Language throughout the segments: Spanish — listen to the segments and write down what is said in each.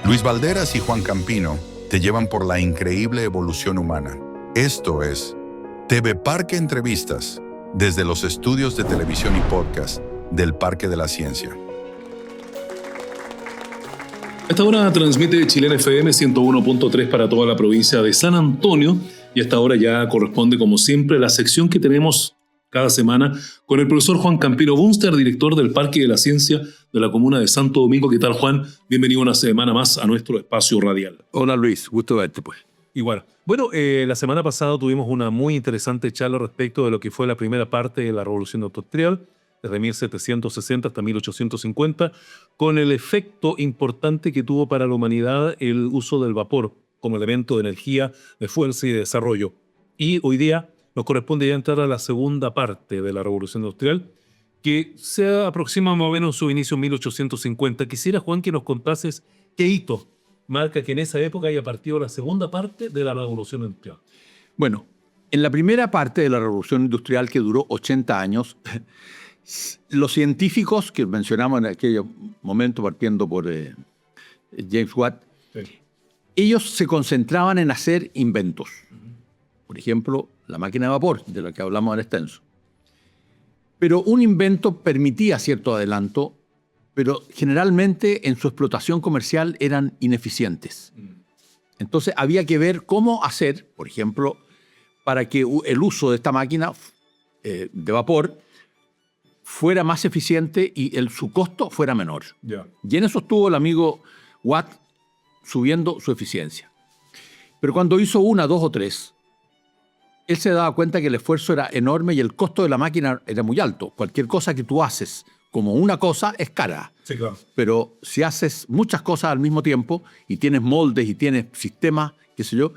Luis Valderas y Juan Campino te llevan por la increíble evolución humana. Esto es TV Parque Entrevistas, desde los estudios de televisión y podcast del Parque de la Ciencia. A esta hora transmite Chilena FM 101.3 para toda la provincia de San Antonio, y a esta hora ya corresponde, como siempre, la sección que tenemos cada semana con el profesor Juan Campino Bunster, director del Parque de la Ciencia de la comuna de Santo Domingo. ¿Qué tal, Juan? Bienvenido una semana más a nuestro espacio radial. Hola, Luis, gusto verte, pues. Igual. Bueno, la semana pasada tuvimos una muy interesante charla respecto de lo que fue la primera parte de la Revolución Industrial, desde 1760 hasta 1850, con el efecto importante que tuvo para la humanidad el uso del vapor como elemento de energía, de fuerza y de desarrollo. Y hoy día nos corresponde ya entrar a la segunda parte de la Revolución Industrial, que se aproxima más o menos su inicio en 1850. Quisiera, Juan, que nos contases qué hito marca que en esa época haya partido la segunda parte de la Revolución Industrial. Bueno, en la primera parte de la Revolución Industrial, que duró 80 años, los científicos que mencionamos en aquel momento, partiendo por James Watt, sí, ellos se concentraban en hacer inventos. Por ejemplo, la máquina de vapor, de la que hablamos en extenso. Pero un invento permitía cierto adelanto, pero generalmente en su explotación comercial eran ineficientes. Entonces había que ver cómo hacer, por ejemplo, para que el uso de esta máquina de vapor fuera más eficiente y su costo fuera menor. Yeah. Y en eso estuvo el amigo Watt subiendo su eficiencia. Pero cuando hizo una, dos o tres, él se daba cuenta que el esfuerzo era enorme y el costo de la máquina era muy alto. Cualquier cosa que tú haces como una cosa es cara. Sí, claro. Pero si haces muchas cosas al mismo tiempo y tienes moldes y tienes sistemas, qué sé yo,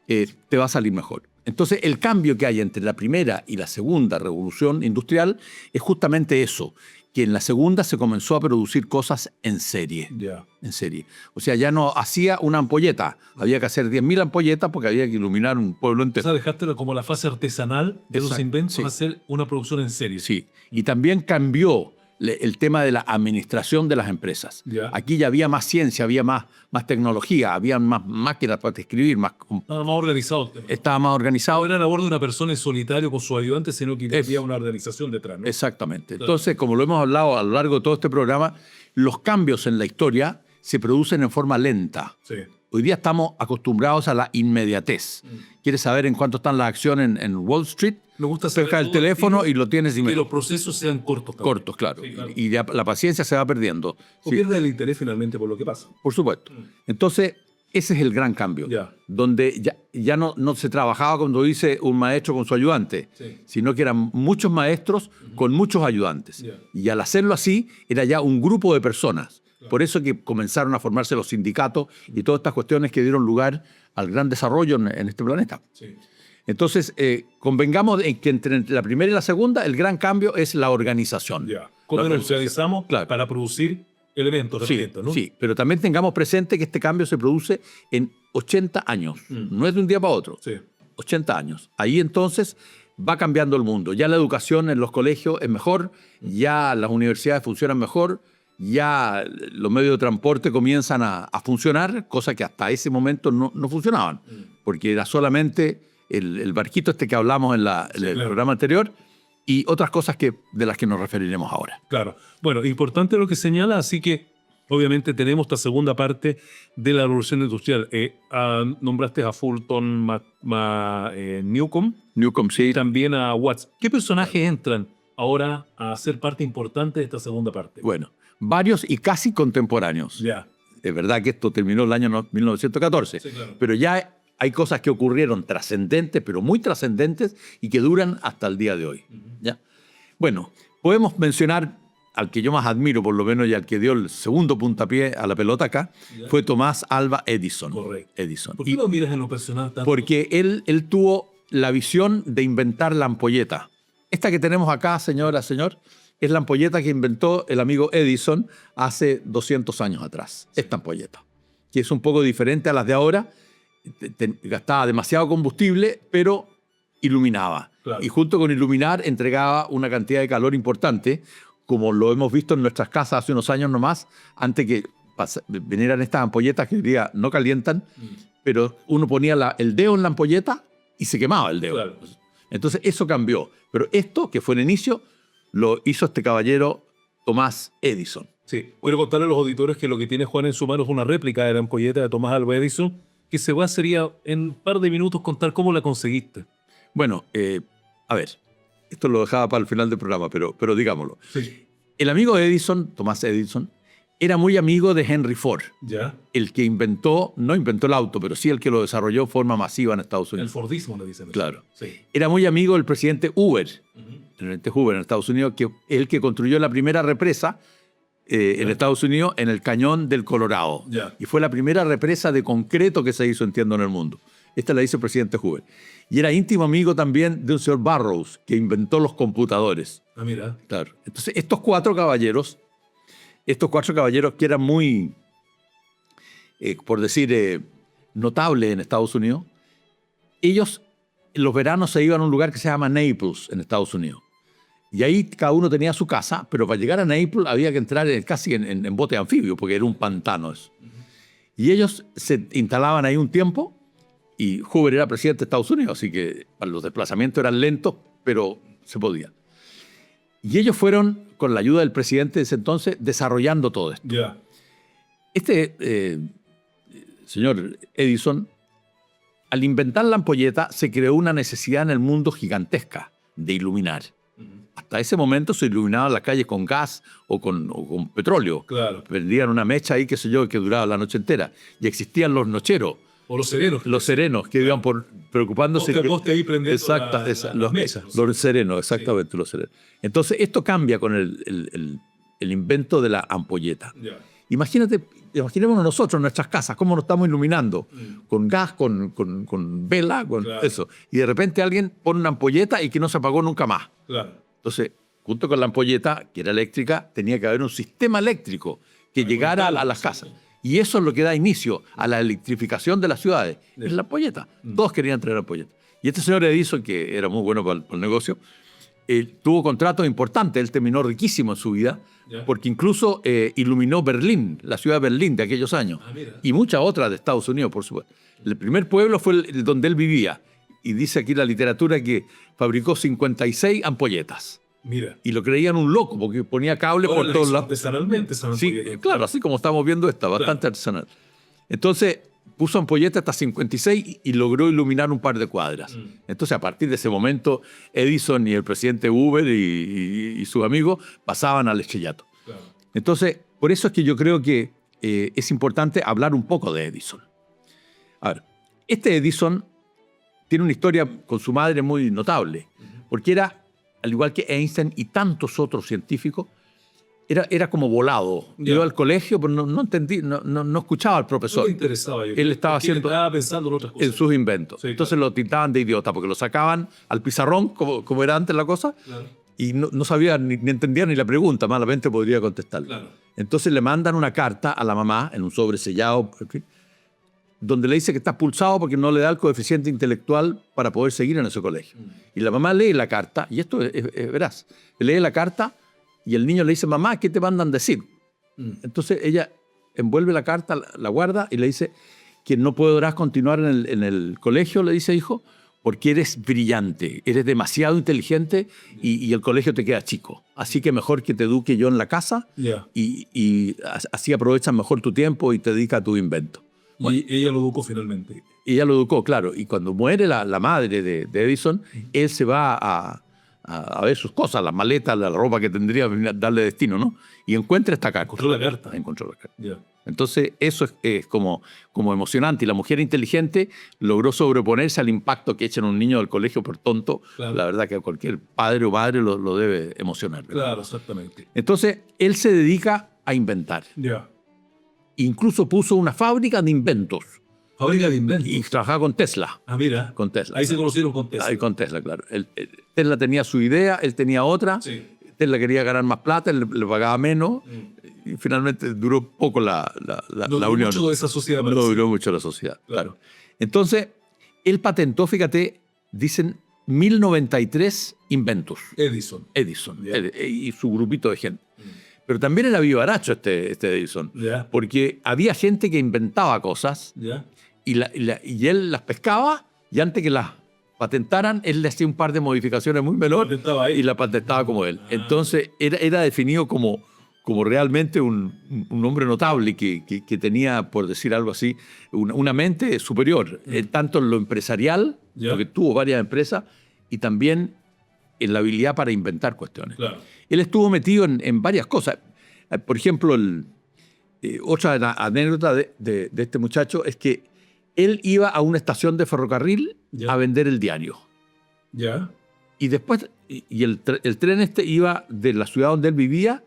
te va a salir mejor. Entonces, el cambio que hay entre la primera y la segunda revolución industrial es justamente eso, que en la segunda se comenzó a producir cosas en serie. Yeah. En serie. O sea, ya no hacía una ampolleta, había que hacer 10.000 ampolletas porque había que iluminar un pueblo entero. O sea, dejaste como la fase artesanal de esos inventos, sí, a hacer una producción en serie. Sí, y también cambió el tema de la administración de las empresas. Yeah. Aquí ya había más ciencia, había más tecnología, había más máquinas para escribir. Estaba más organizado. Estaba más organizado. No era labor de una persona en solitario con su ayudante, sino que había una organización detrás, ¿no? Exactamente. Entonces, como lo hemos hablado a lo largo de todo este programa, los cambios en la historia se producen en forma lenta. Sí. Hoy día estamos acostumbrados a la inmediatez. ¿Quieres saber en cuánto están las acciones en Wall Street? Me gusta cerca del teléfono y lo tienes inmediato. Que los procesos sean cortos. También. Cortos, claro. Sí, claro. Y la paciencia se va perdiendo. O pierde el interés finalmente por lo que pasa. Por supuesto. Entonces, ese es el gran cambio. Yeah. Donde ya no se trabajaba, cuando dice, un maestro con su ayudante, sí, sino que eran muchos maestros con muchos ayudantes. Yeah. Y al hacerlo así, era ya un grupo de personas. Claro. Por eso que comenzaron a formarse los sindicatos y todas estas cuestiones que dieron lugar al gran desarrollo en este planeta. Sí. Entonces, convengamos en que entre la primera y la segunda, el gran cambio es la organización. Yeah. ¿Cómo nos organizamos, claro, para producir elementos? Sí, ¿no? Sí, pero también tengamos presente que este cambio se produce en 80 años. No es de un día para otro. Sí. 80 años. Ahí entonces va cambiando el mundo. Ya la educación en los colegios es mejor, ya las universidades funcionan mejor, ya los medios de transporte comienzan a funcionar, cosa que hasta ese momento no funcionaban, porque era solamente el barquito este que hablamos en el programa anterior y otras cosas de las que nos referiremos ahora. Claro. Bueno, importante lo que señala, así que obviamente tenemos esta segunda parte de la Revolución Industrial. Nombraste a Fulton Newcomb. Newcomb, sí. Y también a Watts. ¿Qué personajes entran ahora a ser parte importante de esta segunda parte? Bueno, varios y casi contemporáneos. Ya. Es verdad que esto terminó el año 1914, sí, claro, pero ya hay cosas que ocurrieron trascendentes, pero muy trascendentes, y que duran hasta el día de hoy. ¿Ya? Bueno, podemos mencionar al que yo más admiro, por lo menos, y al que dio el segundo puntapié a la pelota acá, ¿ya? Fue Tomás Alva Edison. Correcto. Edison. ¿Por qué lo miras en lo personal tanto? Porque él tuvo la visión de inventar la ampolleta. Esta que tenemos acá, señora, señor, es la ampolleta que inventó el amigo Edison hace 200 años atrás. Sí. Esta ampolleta, que es un poco diferente a las de ahora. Gastaba demasiado combustible, pero iluminaba. Claro. Y junto con iluminar entregaba una cantidad de calor importante, como lo hemos visto en nuestras casas hace unos años nomás, antes que vinieran estas ampolletas que hoy día no calientan, pero uno ponía el dedo en la ampolleta y se quemaba el dedo. Claro. Entonces eso cambió. Pero esto, que fue el inicio, lo hizo este caballero Thomas Edison. Sí. Quiero contarle a los auditores que lo que tiene Juan en su mano es una réplica de la ampolleta de Thomas Alva Edison, que sería en un par de minutos contar cómo la conseguiste. Bueno, a ver, esto lo dejaba para el final del programa, pero digámoslo. Sí. El amigo de Edison, Thomas Edison, era muy amigo de Henry Ford, ¿Ya? el que no inventó el auto, pero sí el que lo desarrolló de forma masiva en Estados El Unidos. Fordismo le dicen. Claro. Sí. Era muy amigo del presidente Hoover, el presidente Hoover en Estados Unidos, el que construyó la primera represa en Estados Unidos en el Cañón del Colorado. Ya. Y fue la primera represa de concreto que se hizo, entiendo, en el mundo. Esta la hizo el presidente Hoover. Y era íntimo amigo también de un señor Burroughs, que inventó los computadores. Ah, mira. Claro. Entonces, estos cuatro caballeros que eran muy, por decir, notables en Estados Unidos, ellos en los veranos se iban a un lugar que se llama Naples, en Estados Unidos. Y ahí cada uno tenía su casa, pero para llegar a Naples había que entrar casi en bote anfibio, porque era un pantano eso. Y ellos se instalaban ahí un tiempo, y Hoover era presidente de Estados Unidos, así que los desplazamientos eran lentos, pero se podía. Y ellos fueron, con la ayuda del presidente de ese entonces, desarrollando todo esto. Ya. Este señor Edison, al inventar la ampolleta, se creó una necesidad en el mundo gigantesca de iluminar. Hasta ese momento se iluminaban las calles con gas o con petróleo. Claro. Prendían una mecha ahí, qué sé yo, que duraba la noche entera. Y existían los nocheros. O los serenos. Los serenos, que iban preocupándose. Poste ahí prendiendo los mesas. Los serenos, exactamente, sí. Los serenos. Entonces, esto cambia con el invento de la ampolleta. Ya. Imaginémonos nosotros en nuestras casas, cómo nos estamos iluminando, con gas, con vela, con Claro. eso. Y de repente alguien pone una ampolleta y que no se apagó nunca más. Claro. Entonces, junto con la ampolleta, que era eléctrica, tenía que haber un sistema eléctrico que llegara a las casas. Y eso es lo que da inicio a la electrificación de las ciudades. Es la ampolleta. Todos querían tener ampolleta. Y este señor Edison, que era muy bueno para el negocio, tuvo contratos importantes. Él terminó riquísimo en su vida, porque incluso iluminó Berlín, la ciudad de Berlín de aquellos años. Y muchas otras de Estados Unidos, por supuesto. El primer pueblo fue el donde él vivía. Y dice aquí la literatura que fabricó 56 ampolletas. Mira. Y lo creían un loco porque ponía cables por todos lados. Artesanalmente. Sí, claro, así como estamos viendo esta, bastante artesanal. Entonces puso ampolleta hasta 56 y logró iluminar un par de cuadras. Entonces, a partir de ese momento, Edison y el presidente Hoover y sus amigos pasaban al estrellato. Claro. Entonces, por eso es que yo creo que es importante hablar un poco de Edison. A ver, este Edison tiene una historia con su madre muy notable, porque era, al igual que Einstein y tantos otros científicos, era como volado. Iba al colegio, pero no entendía, no escuchaba al profesor. No le interesaba. Él estaba pensando en otras cosas. en sus inventos. Sí, Entonces lo tildaban de idiota, porque lo sacaban al pizarrón, como era antes la cosa, Claro. y no sabía ni entendía ni la pregunta, malamente podría contestar. Claro. Entonces le mandan una carta a la mamá, en un sobre sellado, en fin, donde le dice que está expulsado porque no le da el coeficiente intelectual para poder seguir en ese colegio. Y la mamá lee la carta, y esto es veraz, lee la carta y el niño le dice, mamá, ¿qué te mandan decir? Entonces ella envuelve la carta, la guarda y le dice que no podrás continuar en el colegio, le dice, hijo, porque eres brillante, eres demasiado inteligente y el colegio te queda chico. Así que mejor que te eduque yo en la casa y así aprovechas mejor tu tiempo y te dedicas a tu invento. Bueno, y ella lo educó finalmente. Ella lo educó, claro. Y cuando muere la madre de Edison, él se va a ver sus cosas, las maletas, la ropa que tendría que darle destino, ¿no? Y encuentra esta carta. Encontró la carta. Encontró la carta. Ya. Entonces, eso es como emocionante. Y la mujer inteligente logró sobreponerse al impacto que echan a un niño del colegio por tonto. Claro. La verdad que cualquier padre o madre lo debe emocionar, ¿verdad? Claro, exactamente. Entonces, él se dedica a inventar. Ya. Incluso puso una fábrica de inventos. Fábrica de inventos. Y trabajaba con Tesla. Ah, mira. Con Tesla. Ahí se conocieron con Tesla. Ahí con Tesla, claro. Tesla tenía su idea, él tenía otra. Sí. Tesla quería ganar más plata, él le pagaba menos. Y finalmente duró poco la No unión. mucho de esa sociedad. No duró mucho la sociedad, claro. Entonces, él patentó, fíjate, dicen 1093 inventos. Edison. Edison. Yeah. Y su grupito de gente. Pero también era vivaracho este Edison. Ya. Porque había gente que inventaba cosas Ya. y él las pescaba y antes que las patentaran, él le hacía un par de modificaciones muy menores Patentaba ahí. y la patentaba como él. Entonces era definido como realmente un hombre notable que tenía, por decir algo así, una mente superior, tanto en lo empresarial, Ya. porque tuvo varias empresas, y también en la habilidad para inventar cuestiones. Claro. Él estuvo metido en varias cosas. Por ejemplo, otra anécdota de este muchacho es que él iba a una estación de ferrocarril Ya. a vender el diario. Ya. Y después, el tren este iba de la ciudad donde él vivía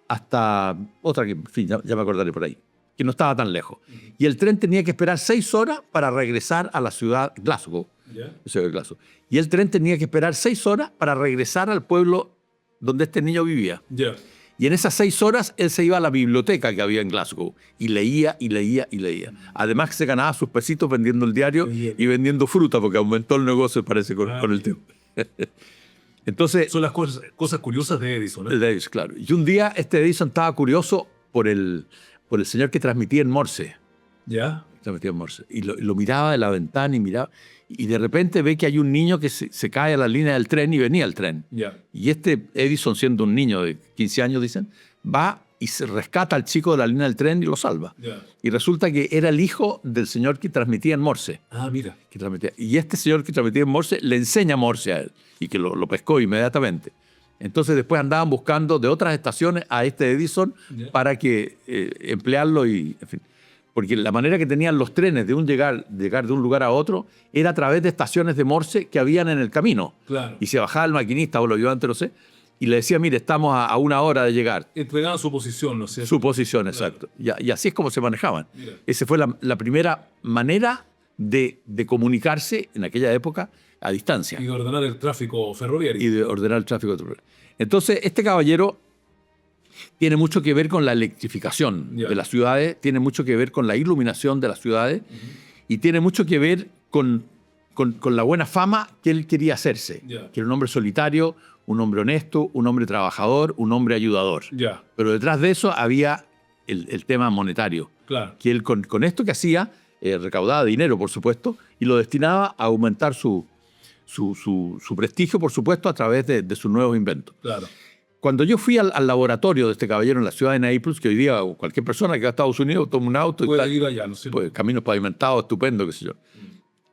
hasta otra que, en fin, ya me acordaré por ahí, que no estaba tan lejos. Y el tren tenía que esperar 6 horas para regresar a la ciudad Glasgow. Ya. Glasgow. Y el tren tenía que esperar 6 horas para regresar al pueblo donde este niño vivía. Ya. Y en esas 6 horas él se iba a la biblioteca que había en Glasgow y leía y leía y leía. Además que se ganaba sus pesitos vendiendo el diario Bien. y vendiendo fruta porque aumentó el negocio, parece, con el tiempo. Entonces, Son las cosas curiosas de Edison. ¿eh? el Edison, claro. Y un día este Edison estaba curioso por el señor que transmitía en Morse. Ya. Transmitía en Morse. Y lo miraba de la ventana y miraba. Y de repente ve que hay un niño que se cae a la línea del tren y venía el tren. Ya. Y este Edison, siendo un niño de 15 años, dicen, va y se rescata al chico de la línea del tren y lo salva. Ya. Y resulta que era el hijo del señor que transmitía en Morse. Ah, mira. Y este señor que transmitía en Morse le enseña Morse a él y que lo pescó inmediatamente. Entonces después andaban buscando de otras estaciones a este Edison Ya. para que emplearlo y, en fin. Porque la manera que tenían los trenes de llegar de un lugar a otro era a través de estaciones de Morse que habían en el camino. Claro. Y se bajaba el maquinista o lo ayudante, no sé, y le decía, mire, estamos a 1 hora de llegar. Entregaban su posición, ¿no es cierto? Su posición, exacto. Y así es como se manejaban. Mira. Esa fue la primera manera de comunicarse en aquella época a distancia Y de ordenar el tráfico ferroviario. y de ordenar el tráfico. Entonces, este caballero tiene mucho que ver con la electrificación Ya. de las ciudades, tiene mucho que ver con la iluminación de las ciudades y tiene mucho que ver con la buena fama que él quería hacerse. Ya. Que era un hombre solitario, un hombre honesto, un hombre trabajador, un hombre ayudador. Ya. Pero detrás de eso había el tema monetario. Claro. Que él con esto que hacía, recaudaba dinero, por supuesto, y lo destinaba a aumentar su prestigio, por supuesto, a través de sus nuevos inventos. Claro. Cuando yo fui al laboratorio de este caballero en la ciudad de Naples, que hoy día cualquier persona que va a Estados Unidos toma un auto y Puede está, ir allá, ¿no es cierto? pues, caminos pavimentados, estupendo, qué sé yo.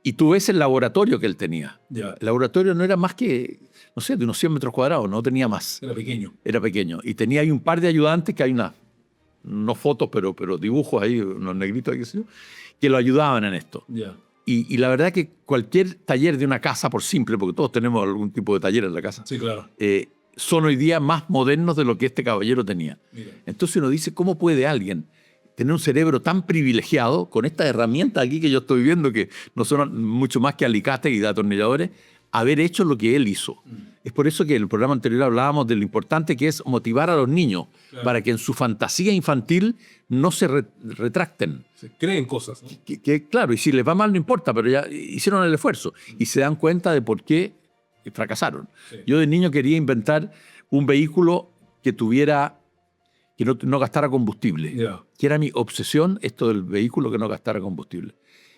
Y tú ves el laboratorio que él tenía. Ya. El laboratorio no era más que, no sé, de unos 100 metros cuadrados, no tenía más. Era pequeño. Era pequeño. Y tenía ahí un par de ayudantes, que hay no fotos, pero dibujos ahí, unos negritos, qué sé yo, que lo ayudaban en esto. Ya. Y la verdad que cualquier taller de una casa, por simple, porque todos tenemos algún tipo de taller en la casa, Sí, claro. son hoy día más modernos de lo que este caballero tenía. Mira. Entonces uno dice, ¿cómo puede alguien tener un cerebro tan privilegiado con estas herramientas aquí que yo estoy viendo, que no son mucho más que alicates y atornilladores, haber hecho lo que él hizo? Es por eso que en el programa anterior hablábamos de lo importante que es motivar a los niños, Claro. para que en su fantasía infantil no se retracten. Se creen cosas, ¿no? Claro, y si les va mal no importa, pero ya hicieron el esfuerzo y se dan cuenta de por qué fracasaron. Sí. Yo de niño quería inventar un vehículo que no gastara combustible. Ya. Que era mi obsesión, esto del vehículo que no gastara combustible.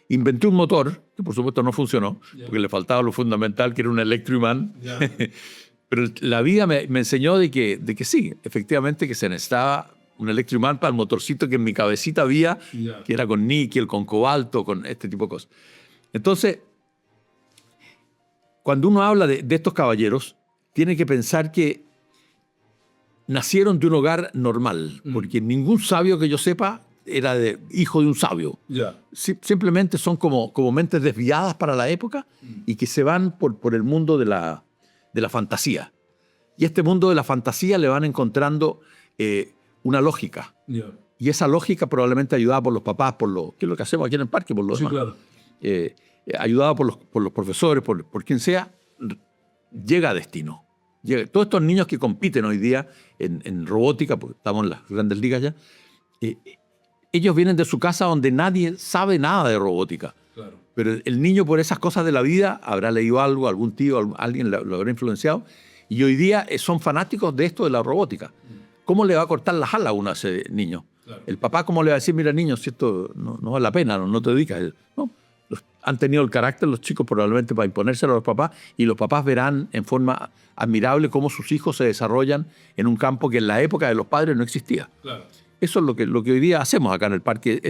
Inventé un motor, que por supuesto no funcionó, Ya. porque le faltaba lo fundamental, que era un electroimán. Ya. Pero la vida me enseñó de que sí, efectivamente que se necesitaba un electroimán para el motorcito que en mi cabecita había, Ya. que era con níquel, con cobalto, con este tipo de cosas. Entonces, cuando uno habla de estos caballeros, tiene que pensar que nacieron de un hogar normal, porque ningún sabio que yo sepa era hijo de un sabio. Ya. Simplemente son como mentes desviadas para la época y que se van por el mundo de la fantasía. Y este mundo de la fantasía le van encontrando una lógica. Ya. Y esa lógica probablemente ayudada por los papás, que es lo que hacemos aquí en el parque, por los Sí, demás. claro. Ayudada por los profesores, por quien sea, llega a destino. Todos estos niños que compiten hoy día en robótica, porque estamos en las grandes ligas ya, ellos vienen de su casa donde nadie sabe nada de robótica. Claro. Pero el niño, por esas cosas de la vida, habrá leído algo, algún tío, alguien lo habrá influenciado, y hoy día son fanáticos de esto de la robótica. ¿cómo le va a cortar las alas a uno a ese niño? Claro. El papá, ¿cómo le va a decir, mira, niño, si esto no vale la pena, no te dedicas? No. Han tenido el carácter los chicos probablemente para imponérselo a los papás, y los papás verán en forma admirable cómo sus hijos se desarrollan en un campo que en la época de los padres no existía. Claro. Eso es lo que hoy día hacemos acá en el parque.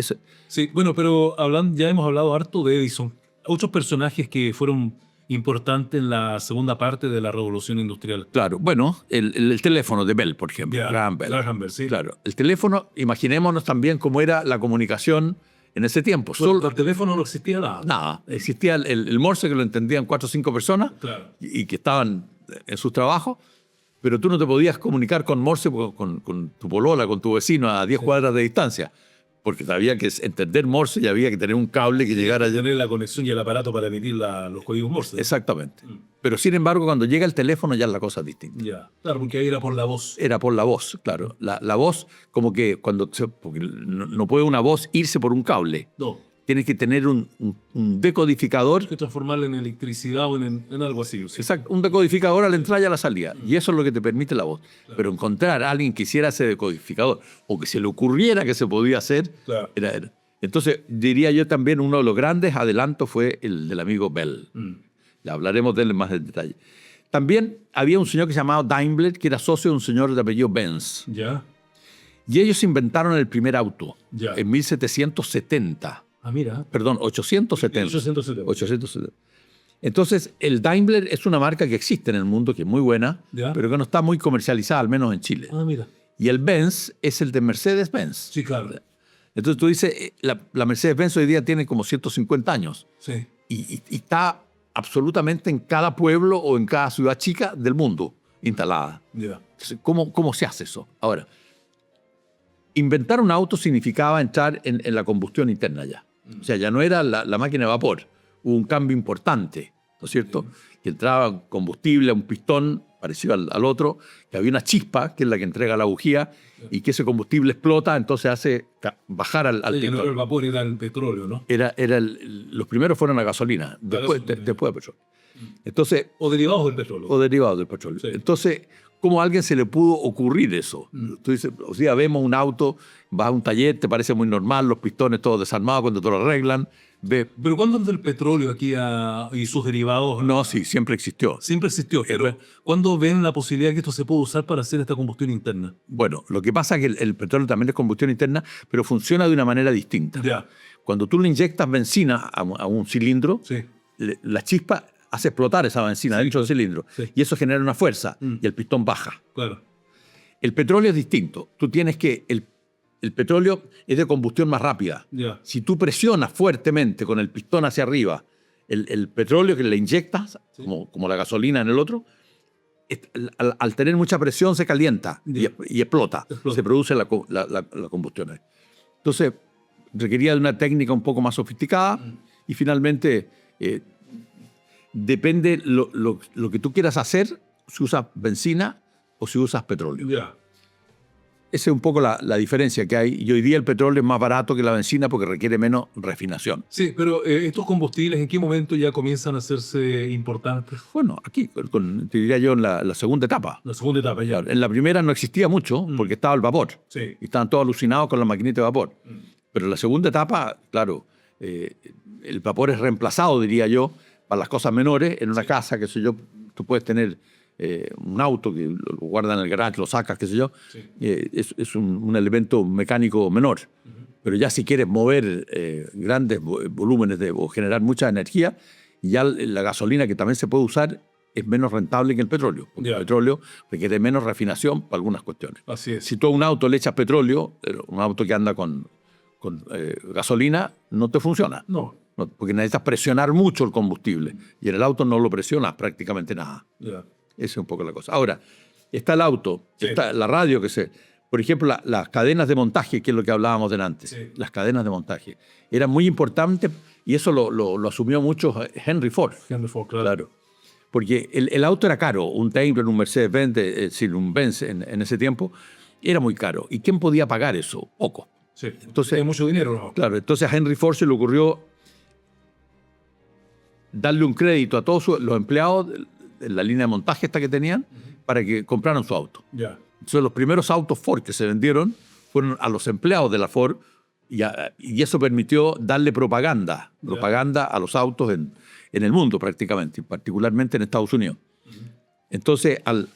Sí, bueno, pero ya hemos hablado harto de Edison. Otros personajes que fueron importantes en la segunda parte de la Revolución Industrial. Claro, bueno, el teléfono de Bell, por ejemplo. Graham Bell. Graham Bell, sí. Claro, el teléfono, imaginémonos también cómo era la comunicación en ese tiempo. Bueno, el teléfono no existía nada. Nada, existía el Morse, que lo entendían 4 o 5 personas, Claro. y que estaban en sus trabajos, pero tú no te podías comunicar con Morse con tu polola, con tu vecino a 10 cuadras de distancia, porque había que entender Morse y había que tener un cable que llegara allá. Tener la conexión y el aparato para emitir los códigos Morse. Exactamente. Pero sin embargo, cuando llega el teléfono ya la cosa es distinta. Ya, claro, porque ahí era por la voz. Era por la voz, claro. La voz, como que porque no puede una voz irse por un cable. No, Tiene que tener un decodificador. hay que transformarla en electricidad o en algo así. ¿Sí? Exacto, un decodificador a la entrada y a la salida. Y eso es lo que te permite la voz. Claro. Pero encontrar a alguien que hiciera ese decodificador o que se le ocurriera que se podía hacer, Claro. era. Entonces, diría yo también, uno de los grandes adelantos fue el del amigo Bell. Ya hablaremos de él más en detalle. También había un señor que se llamaba Daimler, que era socio de un señor de apellido Benz. Ya. Y ellos inventaron el primer auto Ya. en 1770. Ah, mira. Perdón, 870. 870. 870. Entonces, el Daimler es una marca que existe en el mundo, que es muy buena, Ya. pero que no está muy comercializada, al menos en Chile. Ah, mira. Y el Benz es el de Mercedes-Benz. Sí, claro. Entonces tú dices, la Mercedes-Benz hoy día tiene como 150 años Sí. y está absolutamente en cada pueblo o en cada ciudad chica del mundo instalada. Ya. Entonces, ¿cómo se hace eso? Ahora, inventar un auto significaba entrar en la combustión interna ya. O sea, ya no era la máquina de vapor. Hubo un cambio importante, ¿no es cierto? Que entraba combustible a un pistón parecido al otro, que había una chispa, que es la que entrega la bujía, y que ese combustible explota, entonces hace bajar al Ya no pistón. era el vapor, era el petróleo, ¿no? Los primeros fueron a gasolina, después de petróleo. Entonces, O derivados del petróleo. o derivados del petróleo. Sí. Entonces, ¿cómo a alguien se le pudo ocurrir eso? Tú dices, o sea, vemos un auto, vas a un taller, te parece muy normal, los pistones todos desarmados cuando te lo arreglan, ves, Pero ¿cuándo entró el petróleo aquí y sus derivados? no, sí, siempre existió. Siempre existió, pero ¿cuándo ven la posibilidad de que esto se pueda usar para hacer esta combustión interna? Bueno, lo que pasa es que el petróleo también es combustión interna, pero funciona de una manera distinta. Ya. Cuando tú le inyectas benzina a un cilindro, Sí. la chispa hace explotar esa benzina dentro del cilindro, Sí. y eso genera una fuerza, y el pistón baja. Claro. El petróleo es distinto. Tú tienes que... El petróleo es de combustión más rápida. Ya. Si tú presionas fuertemente con el pistón hacia arriba el petróleo que le inyectas, Sí. como la gasolina en el otro, al tener mucha presión se calienta Ya. y explota. Explota. Se produce la combustión ahí. Entonces, requería de una técnica un poco más sofisticada y finalmente depende lo que tú quieras hacer, si usas benzina o si usas petróleo. Ya. Esa es un poco la diferencia que hay. Y hoy día el petróleo es más barato que la benzina porque requiere menos refinación. Sí, pero estos combustibles, ¿en qué momento ya comienzan a hacerse importantes? Bueno, aquí, te diría yo, en la segunda etapa. La segunda etapa ya. En la primera no existía mucho porque estaba el vapor. Sí. Y estaban todos alucinados con la maquinita de vapor. Pero en la segunda etapa, claro, el vapor es reemplazado, diría yo, para las cosas menores. En una casa, qué sé yo, tú puedes tener un auto que lo guardas en el garage, lo sacas, qué sé yo. Sí. Es un elemento mecánico menor. Pero ya si quieres mover grandes volúmenes o generar mucha energía, ya la gasolina, que también se puede usar, es menos rentable que el petróleo. Porque Ya. el petróleo requiere menos refinación para algunas cuestiones. Así es. Si tú a un auto le echas petróleo, un auto que anda con gasolina, no te funciona. No. No, porque necesitas presionar mucho el combustible. Y en el auto no lo presionas prácticamente nada. Ya. Esa es un poco la cosa. Ahora, está el auto, Sí. está la radio, por ejemplo, las cadenas de montaje, que es lo que hablábamos delante. Sí. Las cadenas de montaje. Eran muy importantes y eso lo asumió mucho Henry Ford. Henry Ford, claro. Claro. Porque el auto era caro. Un Daimler, un Mercedes-Benz, es decir, un Benz en ese tiempo, era muy caro. ¿Y quién podía pagar eso? Poco. Sí. Entonces- hay mucho dinero, ¿no? Claro, entonces a Henry Ford se le ocurrió darle un crédito a todos los empleados de la línea de montaje esta que tenían para que compraran su auto. Ya. Entonces los primeros autos Ford que se vendieron fueron a los empleados de la Ford y eso permitió darle propaganda a los autos en el mundo prácticamente, particularmente en Estados Unidos. Entonces, al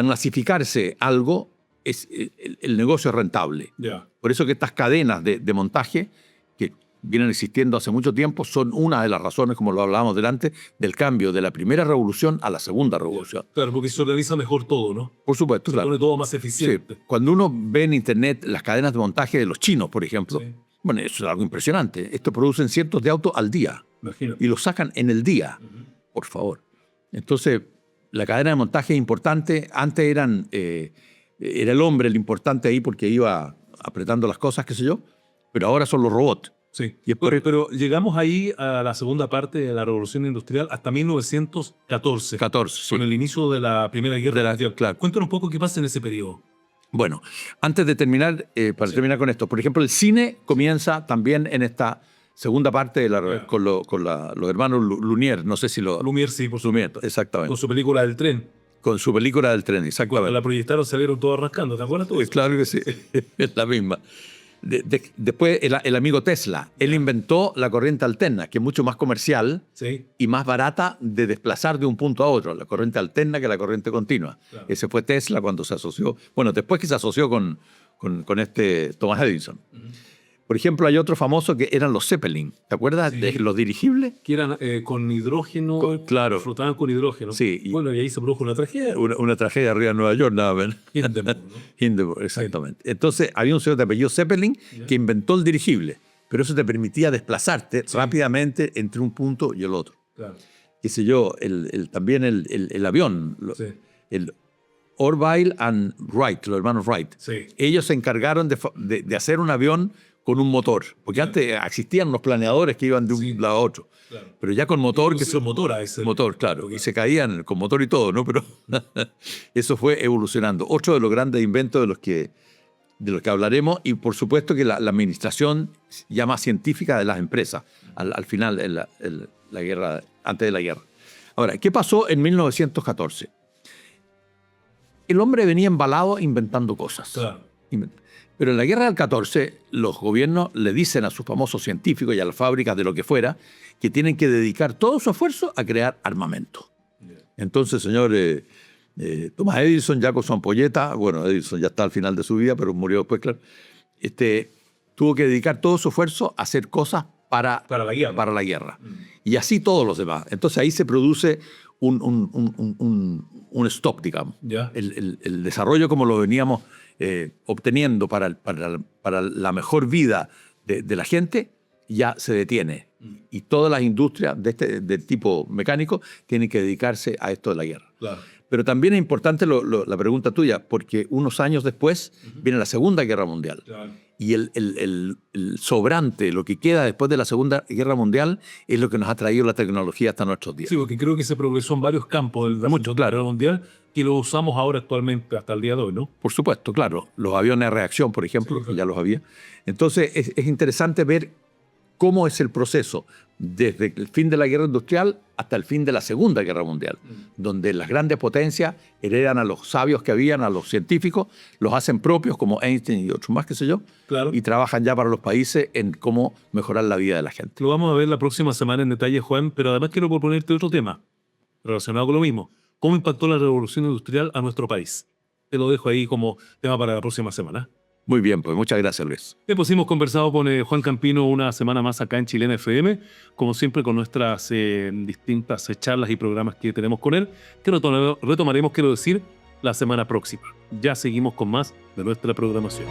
masificarse algo, el negocio es rentable. Por eso que estas cadenas de montaje que vienen existiendo hace mucho tiempo son una de las razones, como lo hablábamos delante, del cambio de la primera revolución a la segunda revolución. Claro, porque se organiza mejor todo, ¿no? Por supuesto, se claro. pone todo más eficiente. Sí. Cuando uno ve en internet las cadenas de montaje de los chinos, por ejemplo, bueno, eso es algo impresionante. Estos producen cientos de autos al día. Imagínate. Y los sacan en el día, por favor. Entonces, la cadena de montaje es importante. Antes era el hombre el importante ahí porque iba apretando las cosas, qué sé yo, pero ahora son los robots. Sí, y pero llegamos ahí a la segunda parte de la Revolución Industrial hasta 1914. 14, con el inicio de la Primera Guerra Mundial. Claro. Cuéntanos un poco qué pasa en ese periodo. Bueno, antes de terminar, terminar con esto, por ejemplo, el cine comienza también en esta segunda parte con los hermanos Lumière, no sé si lo... Lumière, sí, por Lumière, exactamente. Con su película del tren. Con su película del tren, exactamente. Cuando la proyectaron salieron todos rascando, ¿te acuerdas tú? Claro que sí, es la misma. Después, el amigo Tesla, él inventó la corriente alterna, que es mucho más comercial y más barata de desplazar de un punto a otro, la corriente alterna que la corriente continua. Claro. Ese fue Tesla cuando se asoció, bueno, después que se asoció con Thomas Edison. Por ejemplo, hay otro famoso que eran los Zeppelin. ¿Te acuerdas de los dirigibles? Que eran con hidrógeno, claro. Flotaban con hidrógeno. Sí. Bueno, y ahí se produjo una tragedia. Una tragedia arriba en Nueva York, nada menos. Hindenburg, ¿no? Hindenburg, exactamente. Sí. Entonces, había un señor de apellido Zeppelin que inventó el dirigible, pero eso te permitía desplazarte rápidamente entre un punto y el otro. Claro. Qué sé yo, también el avión, el Orville and Wright, los hermanos Wright. Ellos se encargaron de hacer un avión con un motor, porque antes existían unos planeadores que iban de un lado a otro, pero ya con motor, que motor, claro, y se caían con motor y todo, ¿no? Pero eso fue evolucionando. Otro de los grandes inventos de los que hablaremos, y por supuesto que la administración ya más científica de las empresas al final de la guerra, antes de la guerra. Ahora, ¿qué pasó en 1914? El hombre venía embalado inventando cosas. Claro. Pero en la guerra del 14, los gobiernos le dicen a sus famosos científicos y a las fábricas de lo que fuera que tienen que dedicar todo su esfuerzo a crear armamento. Entonces, señor Thomas Edison, ya con su ampolleta, bueno, Edison ya está al final de su vida, pero murió después, claro, tuvo que dedicar todo su esfuerzo a hacer cosas para la guerra. Y así todos los demás. Entonces ahí se produce un stop, digamos. El desarrollo como lo veníamos obteniendo para la mejor vida de la gente ya se detiene. Y todas las industrias de tipo mecánico tienen que dedicarse a esto de la guerra. Claro. Pero también es importante la pregunta tuya, porque unos años después viene la Segunda Guerra Mundial. Claro. Y el sobrante, lo que queda después de la Segunda Guerra Mundial, es lo que nos ha traído la tecnología hasta nuestros días. Sí, porque creo que se progresó en varios campos de la Segunda Guerra Mundial que lo usamos ahora actualmente hasta el día de hoy, ¿no? Por supuesto, claro. Los aviones de reacción, por ejemplo, que ya los había. Entonces, es interesante ver cómo es el proceso desde el fin de la guerra industrial hasta el fin de la Segunda Guerra Mundial, donde las grandes potencias heredan a los sabios que habían, a los científicos, los hacen propios como Einstein y otros más, qué sé yo, y trabajan ya para los países en cómo mejorar la vida de la gente. Lo vamos a ver la próxima semana en detalle, Juan, pero además quiero proponerte otro tema relacionado con lo mismo. ¿Cómo impactó la revolución industrial a nuestro país? Te lo dejo ahí como tema para la próxima semana. Muy bien, pues muchas gracias, Luis. Pues hemos conversado con Juan Campino una semana más acá en Chilena FM, como siempre con nuestras distintas charlas y programas que tenemos con él, que retomaremos, quiero decir, la semana próxima. Ya seguimos con más de nuestra programación.